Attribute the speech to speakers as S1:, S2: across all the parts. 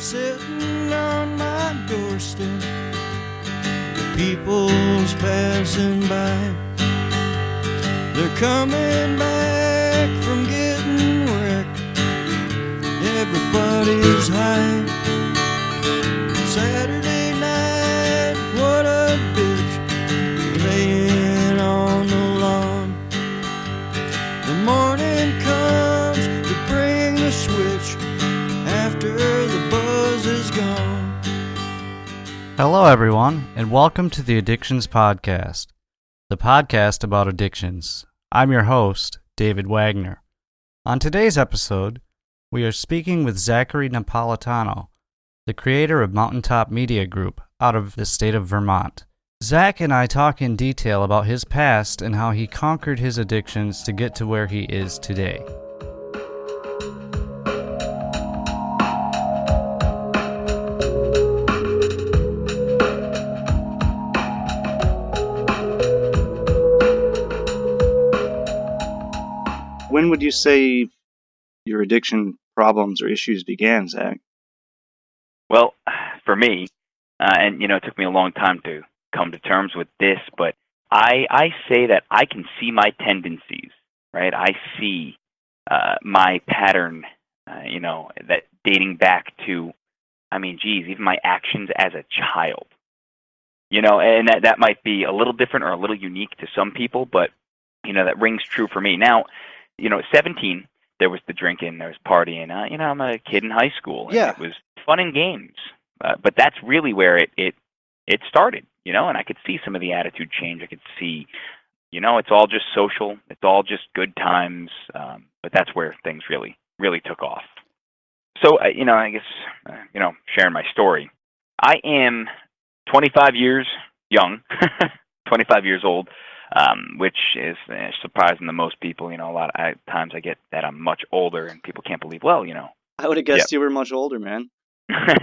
S1: sitting on my doorstep, the people's passing by. They're coming back from getting wrecked. Everybody's high. Saturday night, what a bitch, laying on the lawn. The morning comes to bring the switch after the buzz is gone.
S2: Hello, everyone, and welcome to the Addictions Podcast, the podcast about addictions. I'm your host, David Wagner. On today's episode, we are speaking with Zachary Napolitano, the creator of Mountaintop Media Group out of the state of Vermont. Zach and I talk in detail about his past and how he conquered his addictions to get to where he is today.
S3: When would you say your addiction problems or issues began, Zach?
S4: Well, for me, and it took me a long time to come to terms with this, but I say that I can see my tendencies, right? I see my pattern, that dating back to, even my actions as a child. And that might be a little different or a little unique to some people, but, that rings true for me. Now, 17, there was the drinking, there was partying. I'm a kid in high school. And it was fun and games. But that's really where it started, and I could see some of the attitude change. I could see, it's all just social. It's all just good times. But that's where things really, really took off. So, I guess, sharing my story. I am 25 years young, 25 years old. Which is surprising to most people. A lot of times I get that I'm much older, and people can't believe. Well,
S3: I would have guessed you were much older, man.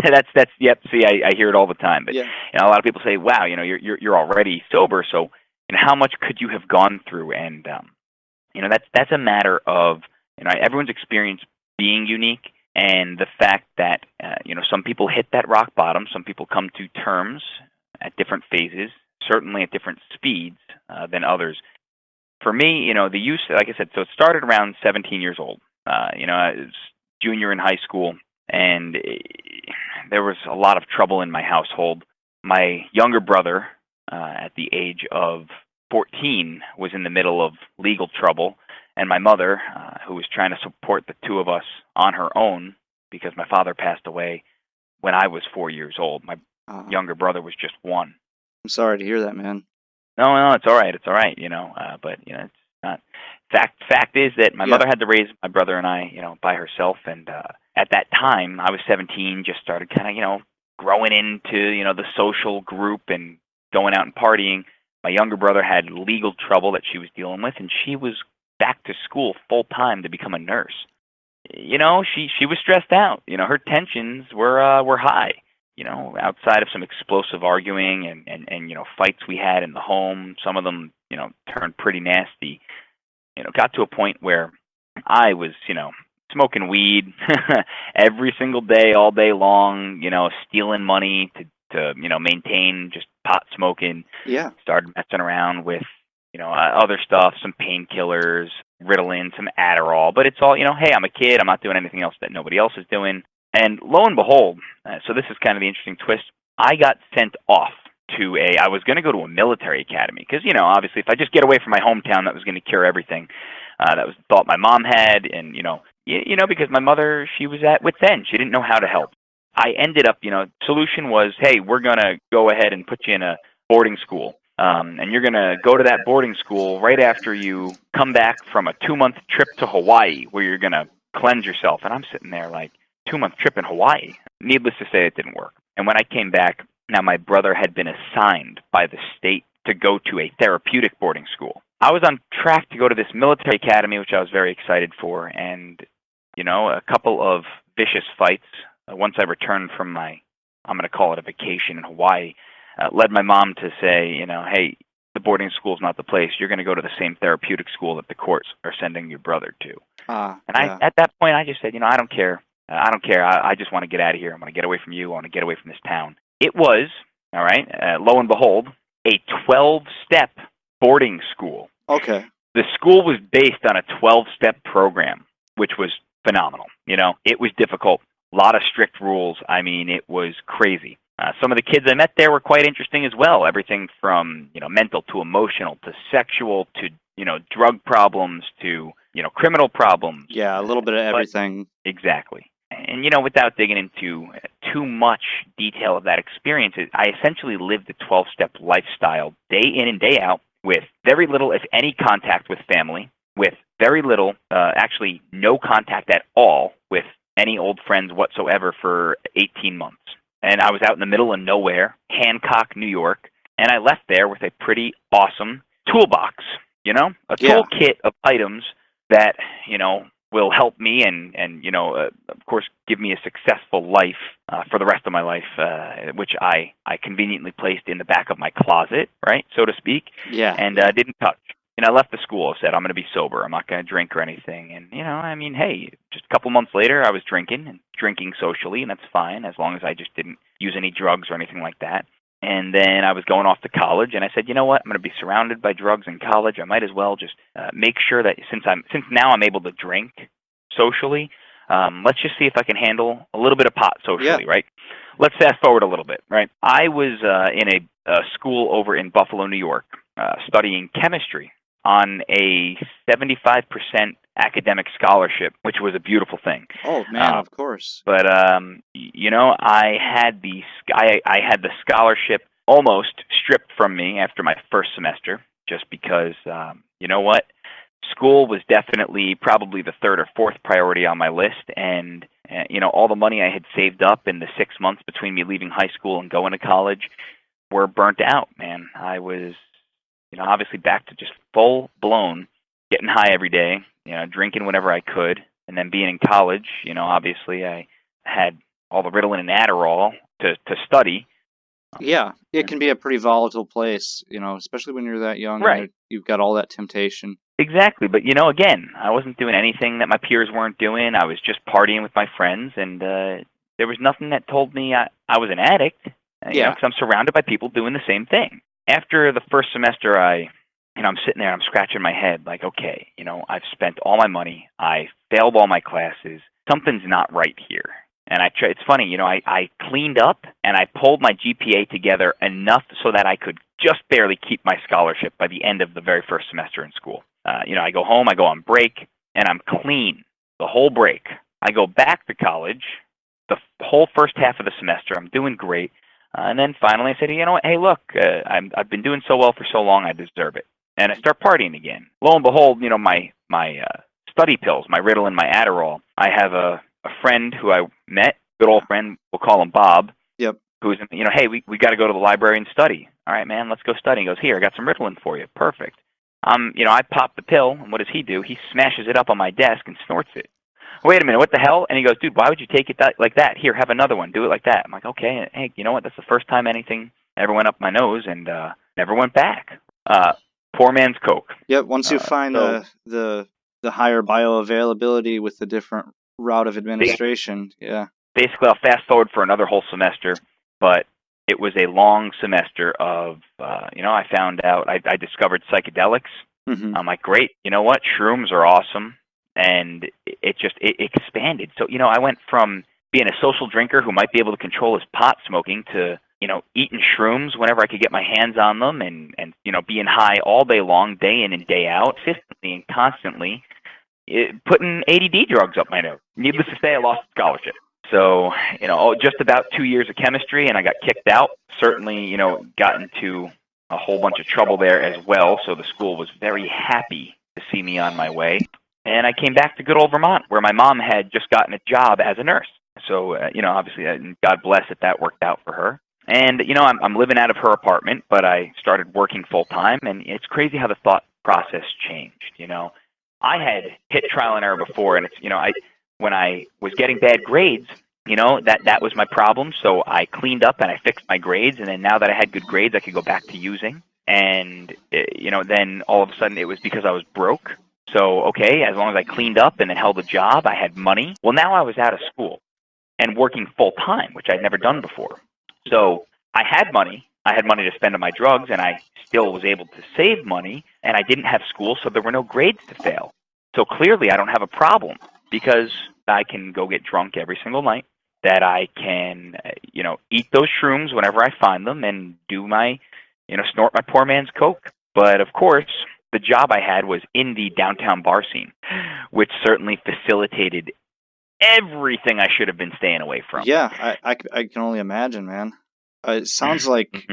S4: that's yep. See, I hear it all the time. But a lot of people say, "Wow, you're already sober." So, how much could you have gone through? And that's a matter of everyone's experience being unique, and the fact that some people hit that rock bottom. Some people come to terms at different phases. Certainly at different speeds than others. For me, the use, like I said, so it started around 17 years old. I was junior in high school, and there was a lot of trouble in my household. My younger brother, at the age of 14, was in the middle of legal trouble, and my mother, who was trying to support the two of us on her own, because my father passed away when I was 4 years old. My younger brother was just 1.
S3: I'm sorry to hear that, man.
S4: No, it's all right. It's all right, but it's not. Fact is that my mother had to raise my brother and I, by herself, and at that time I was 17, just started kind of, growing into, the social group and going out and partying. My younger brother had legal trouble that she was dealing with, and she was back to school full time to become a nurse. She was stressed out. Her tensions were high. Outside of some explosive arguing and fights we had in the home, some of them, turned pretty nasty. Got to a point where I was, smoking weed every single day, all day long, stealing money to maintain just pot smoking.
S3: Yeah.
S4: Started messing around with, other stuff, some painkillers, Ritalin, some Adderall. But it's all, hey, I'm a kid. I'm not doing anything else that nobody else is doing. And lo and behold, so this is kind of the interesting twist, I got sent off to I was going to go to a military academy because, obviously if I just get away from my hometown, that was going to cure everything. That was the thought my mom had, and, because my mother, she was at wit's end. She didn't know how to help. I ended up, solution was, hey, we're going to go ahead and put you in a boarding school. And you're going to go to that boarding school right after you come back from a 2-month trip to Hawaii where you're going to cleanse yourself. And I'm sitting there like, 2-month trip in Hawaii. Needless to say, it didn't work. And when I came back, now my brother had been assigned by the state to go to a therapeutic boarding school. I was on track to go to this military academy, which I was very excited for, and, a couple of vicious fights. Once I returned from my, I'm going to call it a vacation in Hawaii, led my mom to say, hey, the boarding school's not the place. You're going to go to the same therapeutic school that the courts are sending your brother to. At that point, I just said, I don't care I don't care. I just want to get out of here. I want to get away from you. I want to get away from this town. It was, all right, lo and behold, a 12-step boarding school.
S3: Okay.
S4: The school was based on a 12-step program, which was phenomenal. It was difficult. A lot of strict rules. I mean, it was crazy. Some of the kids I met there were quite interesting as well. Everything from, mental to emotional to sexual to, drug problems to, criminal problems.
S3: Yeah, a little bit of everything.
S4: Exactly. And, without digging into too much detail of that experience, I essentially lived a 12-step lifestyle day in and day out with very little, if any, contact with family, with very little, actually no contact at all with any old friends whatsoever for 18 months. And I was out in the middle of nowhere, Hancock, New York, and I left there with a pretty awesome toolbox, a toolkit of items that, will help me and of course, give me a successful life for the rest of my life, which I conveniently placed in the back of my closet, right, so to speak, and didn't touch. I left the school. I said, I'm going to be sober. I'm not going to drink or anything. And, hey, just a couple months later, I was drinking socially, and that's fine as long as I just didn't use any drugs or anything like that. And then I was going off to college, and I said, you know what? I'm going to be surrounded by drugs in college. I might as well just make sure that since now I'm able to drink socially, let's just see if I can handle a little bit of pot socially, right? Let's fast forward a little bit, right? I was in a school over in Buffalo, New York, studying chemistry on a 75% academic scholarship, which was a beautiful thing.
S3: Oh man, of course.
S4: But I had the scholarship almost stripped from me after my first semester, just because school was definitely probably the third or fourth priority on my list, and all the money I had saved up in the 6 months between me leaving high school and going to college were burnt out. Man, I was obviously back to just full-blown getting high every day, drinking whenever I could, and then being in college, obviously I had all the Ritalin and Adderall to study.
S3: Yeah, it can be a pretty volatile place, especially when you're that young.
S4: Right.
S3: And you've got all that temptation.
S4: Exactly, but again, I wasn't doing anything that my peers weren't doing. I was just partying with my friends, and there was nothing that told me I was an addict, because I'm surrounded by people doing the same thing. After the first semester, I'm sitting there, I'm scratching my head like, okay, I've spent all my money, I failed all my classes, something's not right here. And it's funny, I cleaned up and I pulled my GPA together enough so that I could just barely keep my scholarship by the end of the very first semester in school. I go home, I go on break, and I'm clean the whole break. I go back to college, the whole first half of the semester, I'm doing great. And then finally I said, you know what, hey, look, I've been doing so well for so long, I deserve it. And I start partying again. Lo and behold, my study pills, my Ritalin, my Adderall, I have a friend who I met, good old friend, we'll call him Bob, who's, hey, we got to go to the library and study. All right, man, let's go study. He goes, here, I got some Ritalin for you. Perfect. I pop the pill, and what does he do? He smashes it up on my desk and snorts it. Wait a minute, what the hell? And he goes, dude, why would you take it like that? Here, have another one. Do it like that. I'm like, okay. Hey, you know what? That's the first time anything ever went up my nose, and never went back. Poor man's Coke.
S3: Yep. Once you find the higher bioavailability with the different route of administration,
S4: Basically, I'll fast forward for another whole semester, but it was a long semester of, I found out, I discovered psychedelics.
S3: Mm-hmm.
S4: I'm like, great. You know what? Shrooms are awesome. And it expanded. So, I went from being a social drinker who might be able to control his pot smoking to, eating shrooms whenever I could get my hands on them and being high all day long, day in and day out, consistently and constantly, putting ADD drugs up my nose. Needless to say, I lost the scholarship. So, just about 2 years of chemistry, and I got kicked out. Certainly, got into a whole bunch of trouble there as well. So the school was very happy to see me on my way. And I came back to good old Vermont, where my mom had just gotten a job as a nurse. So, obviously, God bless that worked out for her. And, I'm living out of her apartment, but I started working full-time, and it's crazy how the thought process changed, I had hit trial and error before, and it's, when I was getting bad grades, that was my problem. So I cleaned up and I fixed my grades, and then now that I had good grades, I could go back to using. And, then all of a sudden it was because I was broke. So, okay, as long as I cleaned up and then held a job, I had money. Well, now I was out of school and working full time, which I'd never done before. So I had money. I had money to spend on my drugs, and I still was able to save money, and I didn't have school, so there were no grades to fail. So clearly I don't have a problem because I can go get drunk every single night, that I can, eat those shrooms whenever I find them and do my, snort my poor man's coke. But of course, the job I had was in the downtown bar scene, which certainly facilitated everything I should have been staying away from.
S3: Yeah, I can only imagine, man. It sounds like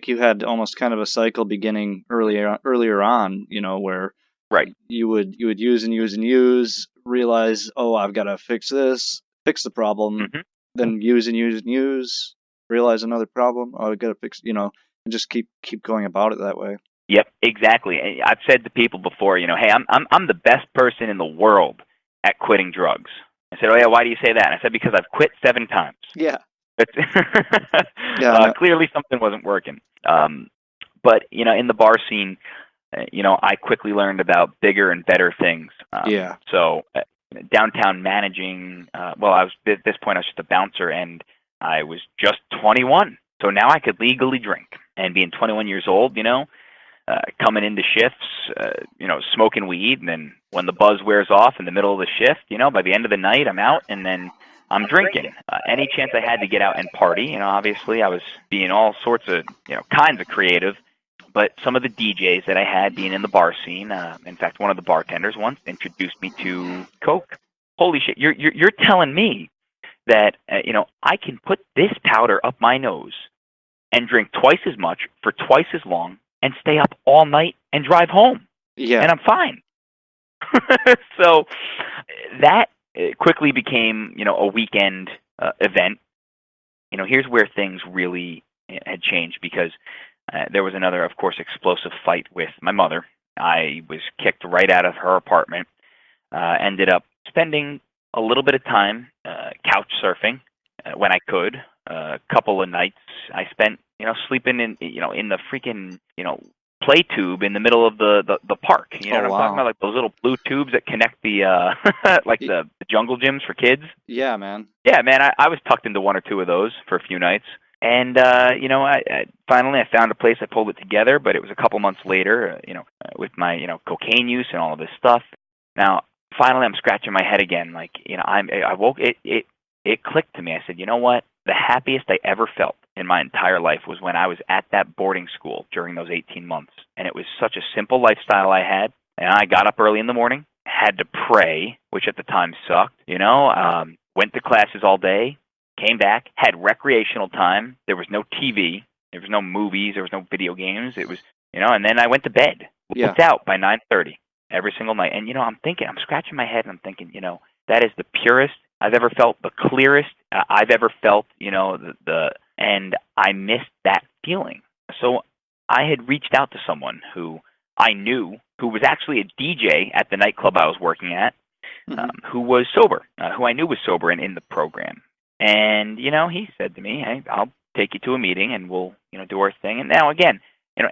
S3: you had almost kind of a cycle beginning earlier on, where
S4: Right.
S3: you would use and use and use, realize, oh, I've got to fix this, fix the problem, then use and use and use, realize another problem, oh, I've got to fix, and just keep going about it that way.
S4: Yep, exactly. I've said to people before, hey, I'm the best person in the world at quitting drugs. I said, oh yeah, why do you say that? And I said, because I've quit 7 times.
S3: Yeah.
S4: Clearly something wasn't working. But in the bar scene, I quickly learned about bigger and better things. So downtown managing, at this point I was just a bouncer, and I was just 21. So now I could legally drink. And being 21 years old, coming into shifts, smoking weed, and then when the buzz wears off in the middle of the shift, by the end of the night, I'm out, and then I'm drinking. Any chance I had to get out and party, obviously I was being all sorts of, kinds of creative. But some of the DJs that I had being in the bar scene, in fact, one of the bartenders once introduced me to coke. Holy shit! You're telling me that I can put this powder up my nose and drink twice as much for twice as long and stay up all night and drive home, and I'm fine. So that quickly became a weekend event. Here's where things really had changed, because there was another, of course, explosive fight with my mother. I was kicked right out of her apartment. Ended up spending a little bit of time couch surfing when I could. A couple of nights I spent, sleeping in the freaking, play tube in the middle of the park. You know what I'm talking about? Like those little blue tubes that connect the like the jungle gyms for kids.
S3: Yeah, man.
S4: Yeah, man. I was tucked into one or two of those for a few nights. And, I finally found a place. I pulled it together, but it was a couple months later, with my, cocaine use and all of this stuff. Now, finally, I'm scratching my head again. Like, I woke, it clicked to me. I said, you know what? The happiest I ever felt in my entire life was when I was at that boarding school during those 18 months. And it was such a simple lifestyle I had. And I got up early in the morning, had to pray, which at the time sucked, went to classes all day, came back, had recreational time. There was no TV. There was no movies. There was no video games. It was, and then I went to bed. Looked out by 9:30 every single night. And, I'm scratching my head and I'm thinking, that is the purest I've ever felt, the clearest I've ever felt, and I missed that feeling. So I had reached out to someone who I knew, who was actually a DJ at the nightclub I was working at, who was sober, who I knew was sober and in the program. And, he said to me, hey, I'll take you to a meeting and we'll, do our thing. And now, again,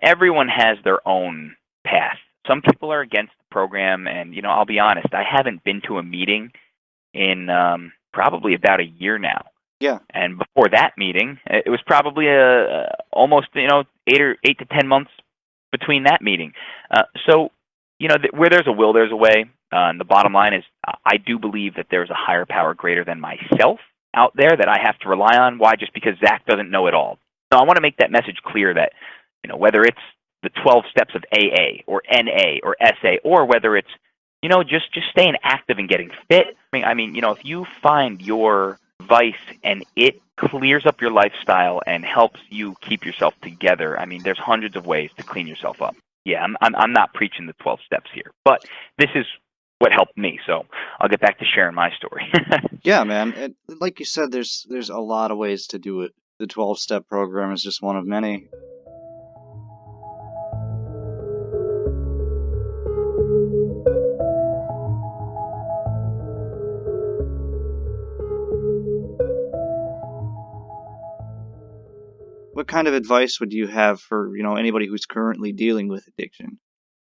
S4: everyone has their own path. Some people are against the program. And, I'll be honest, I haven't been to a meeting in probably about a year now.
S3: Yeah.
S4: And before that meeting, it was probably almost, 8 to 10 months between that meeting. So, where there's a will, there's a way. And the bottom line is I do believe that there's a higher power greater than myself out there that I have to rely on. Why? Just because Zach doesn't know it all. So I want to make that message clear that, whether it's the 12 steps of AA or NA or SA, or whether it's, just staying active and getting fit. I mean, if you find your vice and it clears up your lifestyle and helps you keep yourself together, I mean, there's hundreds of ways to clean yourself up. Yeah, I'm not preaching the 12 steps here, but this is what helped me. So I'll get back to sharing my story.
S3: Yeah, man. Like you said, there's a lot of ways to do it. The 12-step program is just one of many. What kind of advice would you have for, anybody who's currently dealing with addiction?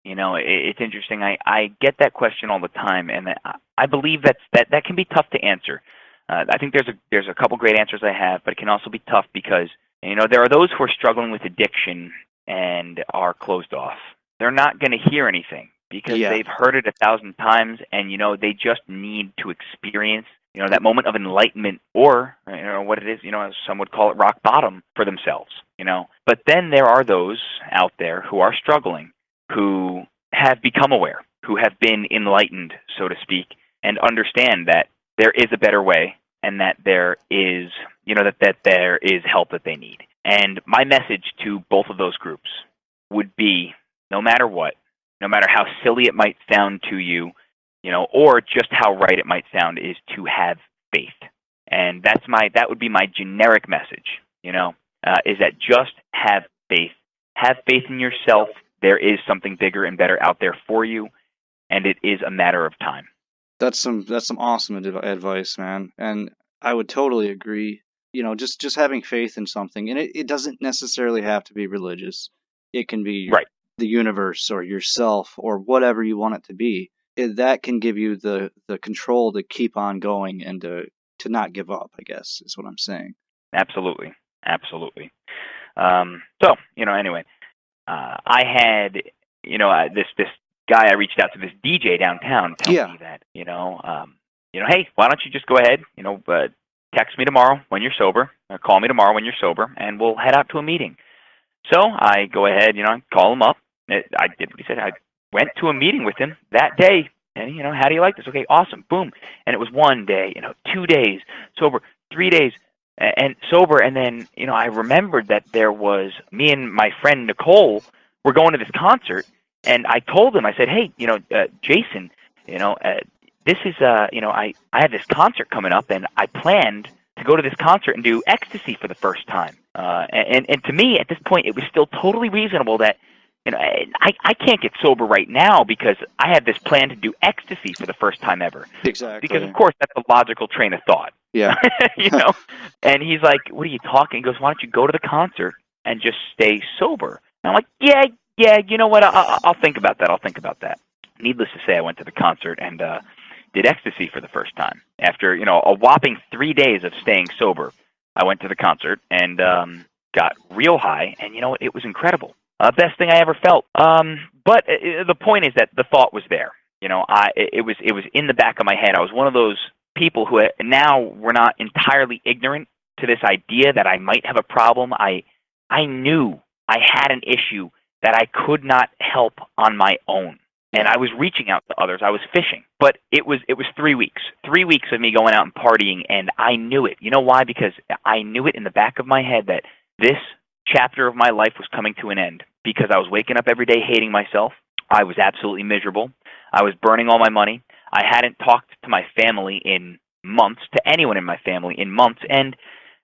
S4: It's interesting. I get that question all the time, and I believe that can be tough to answer. I think there's a couple great answers I have, but it can also be tough because there are those who are struggling with addiction and are closed off. They're not going to hear anything because they've heard it 1,000 times, and they just need to experience that moment of enlightenment, or what it is, as some would call it, rock bottom for themselves. But then there are those out there who are struggling, who have become aware, who have been enlightened, so to speak, and understand that there is a better way, and that there is, that there is help that they need. And my message to both of those groups would be, no matter what, no matter how silly it might sound to you, or just how right it might sound, is to have faith. And that would be my generic message, is that just have faith. Have faith in yourself. There is something bigger and better out there for you, and it is a matter of time.
S3: That's some awesome advice, man. And I would totally agree. Just having faith in something, and it doesn't necessarily have to be religious. It can be the universe or yourself or whatever you want it to be. That can give you the control to keep on going and to not give up, I guess, is what I'm saying.
S4: Absolutely. So, anyway, I had, this guy, I reached out to this DJ downtown telling me that, hey, why don't you just go ahead, text me tomorrow when you're sober, or call me tomorrow when you're sober, and we'll head out to a meeting. So I go ahead, call him up. I did what he said. I went to a meeting with him that day, and, how do you like this? Okay, awesome, boom. And it was 1 day, 2 days sober, 3 days and sober, and then, I remembered that there was, me and my friend Nicole were going to this concert, and I told him, I said, hey, Jason, this is, I have this concert coming up, and I planned to go to this concert and do ecstasy for the first time. And to me, at this point, it was still totally reasonable that, I can't get sober right now because I have this plan to do ecstasy for the first time ever.
S3: Exactly.
S4: Because, of course, that's a logical train of thought.
S3: Yeah.
S4: And he's like, what are you talking? He goes, why don't you go to the concert and just stay sober? And I'm like, yeah, you know what? I'll think about that. Needless to say, I went to the concert and did ecstasy for the first time. After, a whopping 3 days of staying sober, I went to the concert and got real high, and it was incredible. Best thing I ever felt. But the point is that the thought was there. It was in the back of my head. I was one of those people who now were not entirely ignorant to this idea that I might have a problem. I knew I had an issue that I could not help on my own. And I was reaching out to others. I was fishing. But it was 3 weeks. 3 weeks of me going out and partying, and I knew it. You know why? Because I knew it in the back of my head that this chapter of my life was coming to an end, because I was waking up every day hating myself. I was absolutely miserable. I was burning all my money. I hadn't talked to my family in months, to anyone in my family in months, and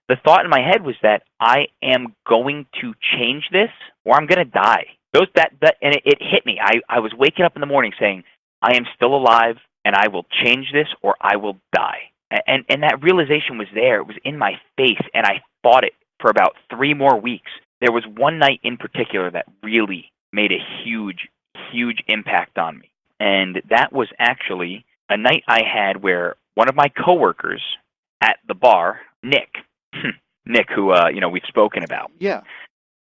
S4: the thought in my head was that I am going to change this or I'm going to die. And it hit me. I was waking up in the morning saying, I am still alive and I will change this or I will die. And that realization was there. It was in my face, and I fought it for about 3 more weeks. There was one night in particular that really made a huge, huge impact on me. And that was actually a night I had where one of my coworkers at the bar, Nick, who we've spoken about.
S3: Yeah.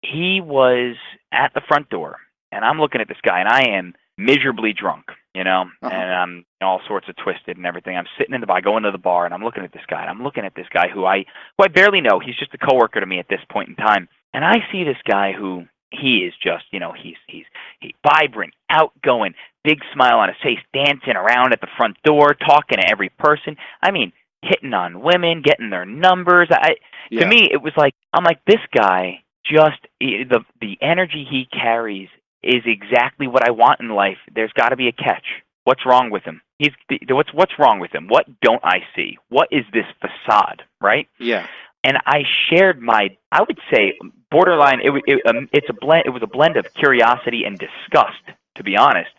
S4: He was at the front door, and I'm looking at this guy, and I am miserably drunk, and I'm all sorts of twisted and everything. I'm sitting in the bar, I go into the bar, and I'm looking at this guy, who I barely know. He's just a coworker to me at this point in time. And I see this guy who he is just, he's vibrant, outgoing, big smile on his face, dancing around at the front door, talking to every person. I mean, hitting on women, getting their numbers. To me, it was like, I'm like, this guy just, the energy he carries is exactly what I want in life. There's got to be a catch. What's wrong with him? What's wrong with him? What don't I see? What is this facade, right?
S3: Yeah.
S4: And I shared I would say, borderline. It was a blend of curiosity and disgust, to be honest,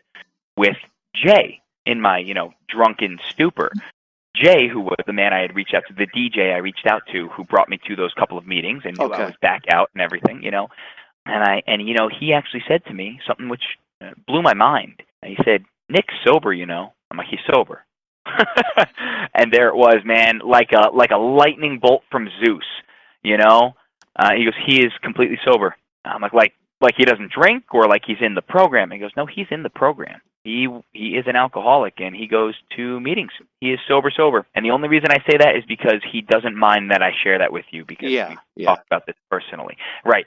S4: with Jay in my drunken stupor. Jay, who was the man I had reached out to, the DJ I reached out to, who brought me to those couple of meetings and knew I was back out and everything, And he actually said to me something which It blew my mind. And he said, "Nick's sober, you know." I'm like, "He's sober." And there it was, man, like a lightning bolt from Zeus, you know. He goes, "He is completely sober." I'm like he doesn't drink, or like he's in the program. He goes, "No, he's in the program. He is an alcoholic, and he goes to meetings. He is sober." And the only reason I say that is because he doesn't mind that I share that with you, because we talked about this personally, right?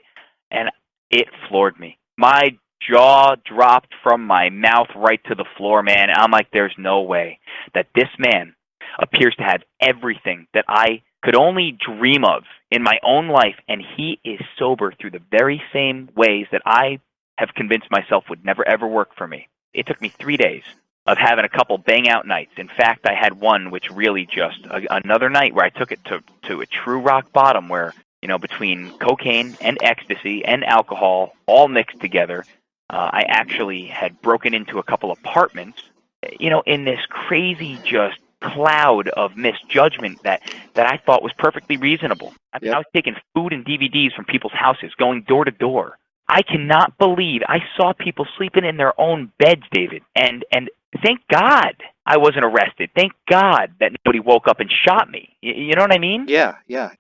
S4: And it floored me. My jaw dropped from my mouth right to the floor, man. I'm like, there's no way that this man appears to have everything that I could only dream of in my own life, and he is sober through the very same ways that I have convinced myself would never ever work for me. It took me 3 days of having a couple bang out nights. In fact, I had one which really just another night where I took it to a true rock bottom, where, you know, between cocaine and ecstasy and alcohol all mixed together, I actually had broken into a couple apartments, you know, in this crazy just cloud of misjudgment that I thought was perfectly reasonable. I mean, I was taking food and DVDs from people's houses, going door to door. I cannot believe I saw people sleeping in their own beds, David. And thank God I wasn't arrested. Thank God that nobody woke up and shot me. You know what I mean?
S3: Yeah.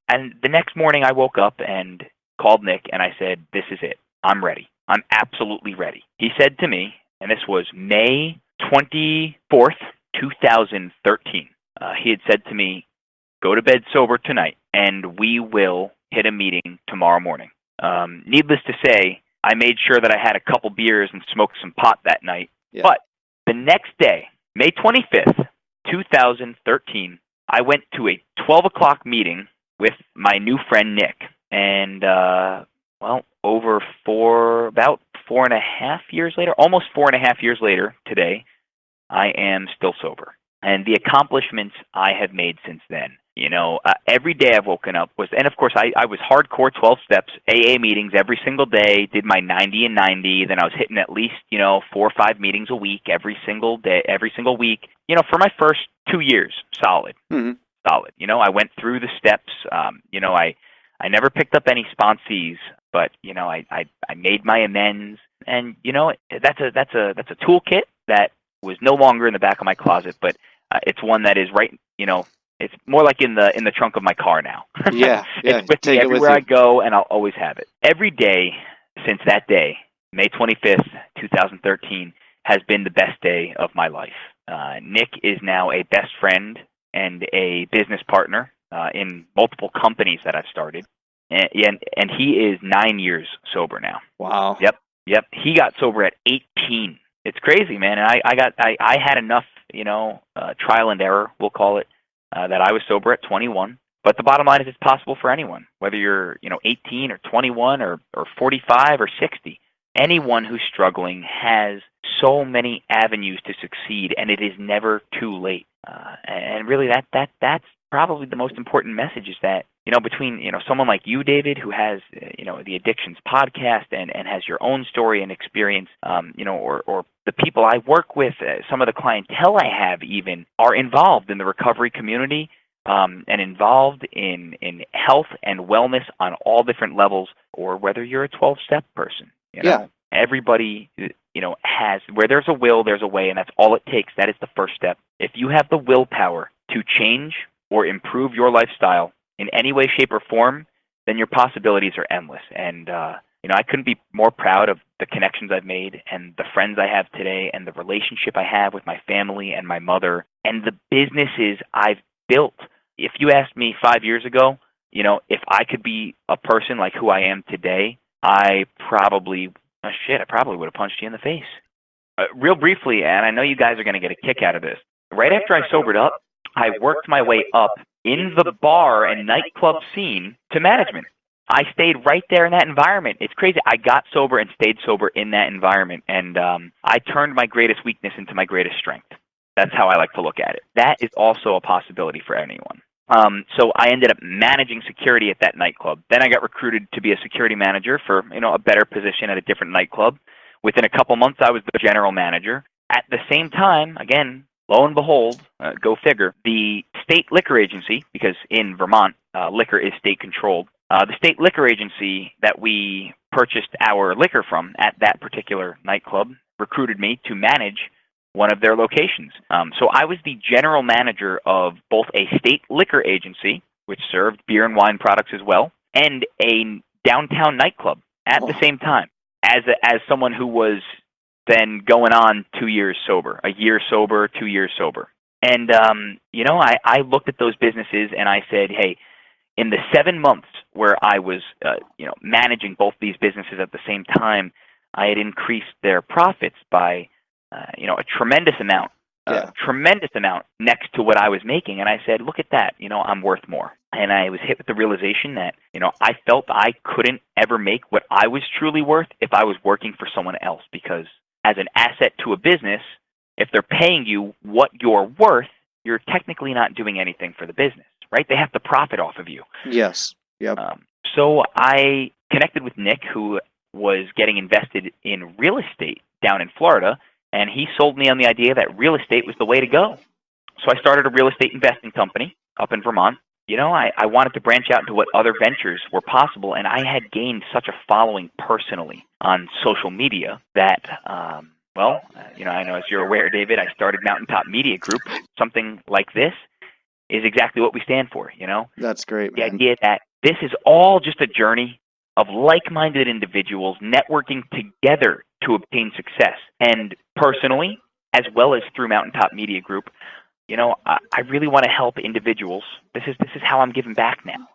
S4: And the next morning I woke up and called Nick, and I said, "This is it. I'm ready. I'm absolutely ready." He said to me, and this was May 24th, 2013. He had said to me, "Go to bed sober tonight, and we will hit a meeting tomorrow morning." Needless to say, I made sure that I had a couple beers and smoked some pot that night. Yeah. But the next day, May 25th, 2013, I went to a 12 o'clock meeting with my new friend Nick. And, about 4.5 years later, almost 4.5 years later today, I am still sober. And the accomplishments I have made since then, you know, every day I've woken up and of course I was hardcore 12 steps, AA meetings every single day, did my 90 and 90, then I was hitting at least, you know, 4 or 5 meetings a week, every single day, every single week, you know, for my first 2 years, solid. You know, I went through the steps, you know, I never picked up any sponsees, but, you know, I made my amends, and, you know, that's a toolkit that was no longer in the back of my closet, but it's one that is right, you know, it's more like in the trunk of my car now. It's with me everywhere I go, and I'll always have it. Every day since that day, May 25th, 2013, has been the best day of my life. Nick is now a best friend and a business partner in multiple companies that I've started, and he is 9 years sober now.
S3: Wow.
S4: Yep. He got sober at 18. It's crazy, man. And I had enough, you know, trial and error, we'll call it, that I was sober at 21. But the bottom line is it's possible for anyone, whether you're, you know, 18 or 21 or 45 or 60. Anyone who's struggling has so many avenues to succeed, and it is never too late. And really, that's probably the most important message, is that, you know, between, you know, someone like you, David, who has, you know, the Addictions podcast and has your own story and experience, you know, or the people I work with, some of the clientele I have even are involved in the recovery community, and involved in health and wellness on all different levels, or whether you're a 12-step person, you know. Everybody, you know, has, where there's a will, there's a way, and that's all it takes. That is the first step. If you have the willpower to change or improve your lifestyle in any way, shape, or form, then your possibilities are endless. And, you know, I couldn't be more proud of the connections I've made and the friends I have today and the relationship I have with my family and my mother and the businesses I've built. If you asked me 5 years ago, you know, if I could be a person like who I am today, I probably would have punched you in the face. Real briefly, and I know you guys are going to get a kick out of this, right after I sobered up, I worked my way up in the bar and nightclub scene to management. I stayed right there in that environment. It's crazy. I got sober and stayed sober in that environment, and I turned my greatest weakness into my greatest strength. That's how I like to look at it. That is also a possibility for anyone. So I ended up managing security at that nightclub. Then I got recruited to be a security manager for, you know, a better position at a different nightclub. Within a couple months, I was the general manager. At the same time, again, lo and behold, go figure, the state liquor agency, because in Vermont, liquor is state controlled, the state liquor agency that we purchased our liquor from at that particular nightclub recruited me to manage one of their locations. So I was the general manager of both a state liquor agency, which served beer and wine products as well, and a downtown nightclub at the same time, as someone who was then going on 2 years sober, a year sober, 2 years sober. And, I looked at those businesses and I said, hey, in the 7 months where I was, managing both these businesses at the same time, I had increased their profits by, a tremendous amount. Tremendous amount next to what I was making. And I said, look at that, I'm worth more. And I was hit with the realization that, I felt I couldn't ever make what I was truly worth if I was working for someone else, because as an asset to a business, if they're paying you what you're worth, you're technically not doing anything for the business, right? They have to profit off of you.
S3: Yes. Yep.
S4: So I connected with Nick, who was getting invested in real estate down in Florida, and he sold me on the idea that real estate was the way to go. So I started a real estate investing company up in Vermont. I wanted to branch out into what other ventures were possible, and I had gained such a following personally on social media that, I know as you're aware, David, I started Mountaintop Media Group. Something like this is exactly what we stand for,
S3: That's great, man.
S4: The idea that this is all just a journey of like-minded individuals networking together to obtain success. And personally, as well as through Mountaintop Media Group, I really want to help individuals. This is how I'm giving back now.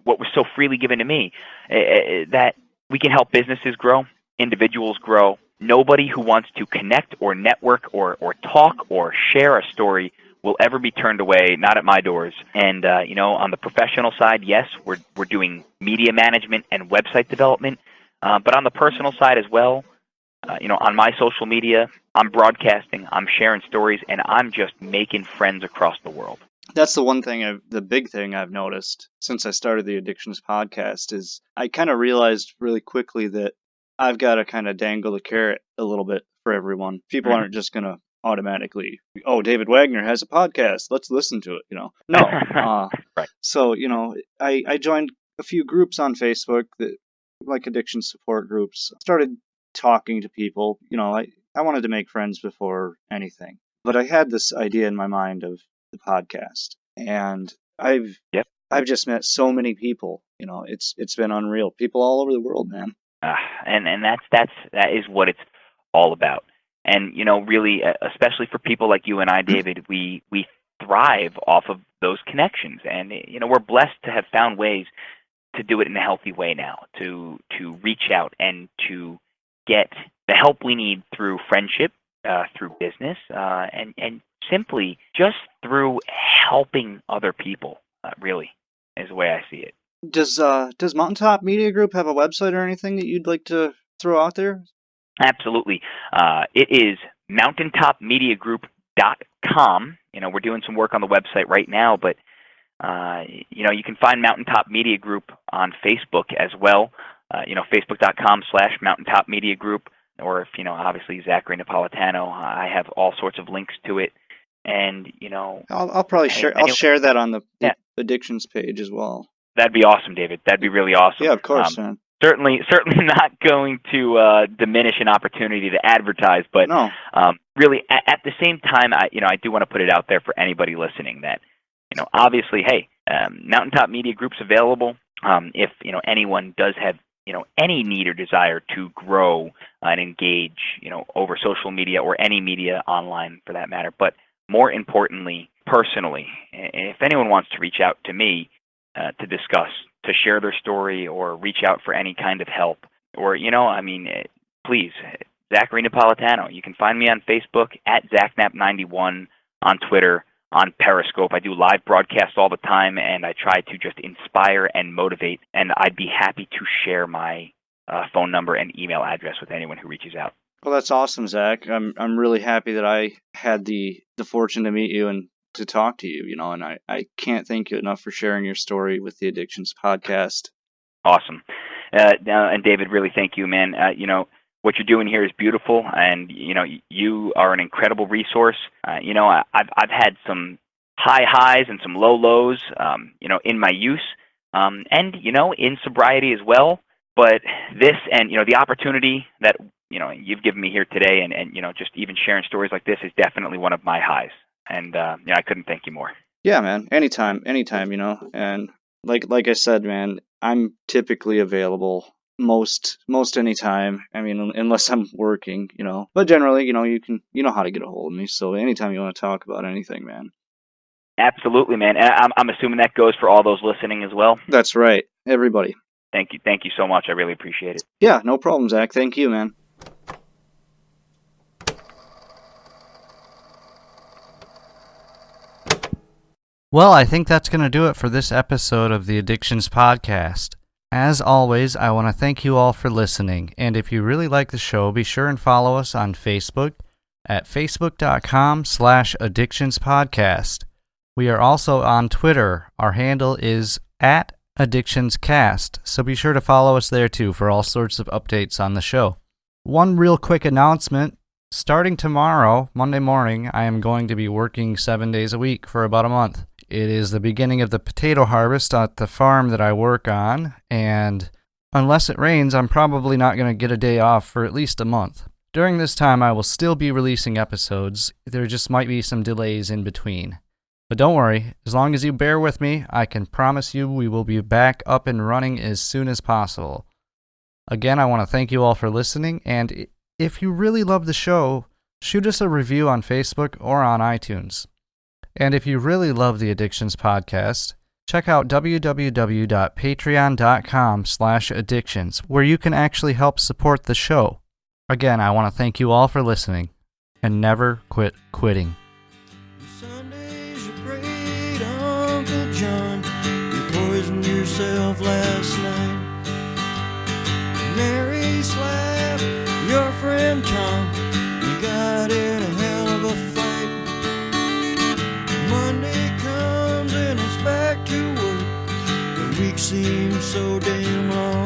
S4: What was so freely given to me, that we can help businesses grow, individuals grow. Nobody who wants to connect or network or talk or share a story will ever be turned away, not at my doors. And, on the professional side, yes, we're doing media management and website development. But on the personal side as well, on my social media, I'm broadcasting, I'm sharing stories, and I'm just making friends across the world.
S3: That's the big thing I've noticed since I started the Addictions podcast is I kind of realized really quickly that I've got to kind of dangle the carrot a little bit for everyone. People aren't just going to automatically, David Wagner has a podcast, let's listen to it, No.
S4: Right.
S3: So, I joined a few groups on Facebook that like addiction support groups. Started talking to people. I wanted to make friends before anything. But I had this idea in my mind of the podcast. And I've just met so many people. It's been unreal. People all over the world, man.
S4: And that is what it's all about. And really, especially for people like you and I, David, we thrive off of those connections. And we're blessed to have found ways to do it in a healthy way now, to reach out and to get the help we need through friendship, through business, and simply just through helping other people. Really, is the way I see it.
S3: Does Mountaintop Media Group have a website or anything that you'd like to throw out there?
S4: Absolutely. It is mountaintopmediagroup.com. We're doing some work on the website right now, but you can find Mountaintop Media Group on Facebook as well. Facebook.com/Mountaintop Media Group, or if obviously Zachary Napolitano. I have all sorts of links to it, and
S3: I'll probably share. I'll share that on the addictions page as well.
S4: That'd be awesome, David. That'd be really awesome.
S3: Yeah, of course, man.
S4: Certainly not going to diminish an opportunity to advertise, but
S3: no.
S4: Really, at the same time, I do want to put it out there for anybody listening that, obviously, hey, Mountaintop Media Group's available. If anyone does have any need or desire to grow and engage, over social media or any media online for that matter, but more importantly, personally, if anyone wants to reach out to me to discuss, to share their story, or reach out for any kind of help, or please, Zachary Napolitano. You can find me on Facebook at ZachNap91, on Twitter, on Periscope. I do live broadcasts all the time, and I try to just inspire and motivate, and I'd be happy to share my phone number and email address with anyone who reaches out.
S3: Well, that's awesome, Zach. I'm really happy that I had the fortune to meet you and to talk to you, and I can't thank you enough for sharing your story with the Addictions podcast.
S4: Awesome. And David, really thank you, man. What you're doing here is beautiful, and you are an incredible resource. I've had some high highs and some low lows, in my use, and in sobriety as well. But this and the opportunity that you've given me here today, and just even sharing stories like this is definitely one of my highs. And I couldn't thank you more.
S3: Yeah, man. Anytime, and like I said, man, I'm typically available most anytime. I mean, unless I'm working, but generally, you know how to get a hold of me. So anytime you want to talk about anything, man.
S4: Absolutely, man. And I'm assuming that goes for all those listening as well.
S3: That's right, everybody.
S4: Thank you so much. I really appreciate it.
S3: Yeah, no problem, Zach. Thank you, man.
S2: Well, I think that's going to do it for this episode of the Addictions Podcast. As always, I want to thank you all for listening, and if you really like the show, be sure and follow us on Facebook at facebook.com/addictionspodcast. We are also on Twitter. Our handle is @addictionscast, so be sure to follow us there too for all sorts of updates on the show. One real quick announcement. Starting tomorrow, Monday morning, I am going to be working 7 days a week for about a month. It is the beginning of the potato harvest at the farm that I work on, and unless it rains, I'm probably not going to get a day off for at least a month. During this time, I will still be releasing episodes. There just might be some delays in between. But don't worry, as long as you bear with me, I can promise you we will be back up and running as soon as possible. Again, I want to thank you all for listening, and if you really love the show, shoot us a review on Facebook or on iTunes. And if you really love the Addictions Podcast, check out www.patreon.com/addictions, where you can actually help support the show. Again, I want to thank you all for listening, and never quit quitting.
S1: Sundays you prayed Uncle John, you poisoned yourself last night. Mary slapped your friend Tom, you got in a hell of a fight. Monday comes and it's back to work, the week seems so damn long.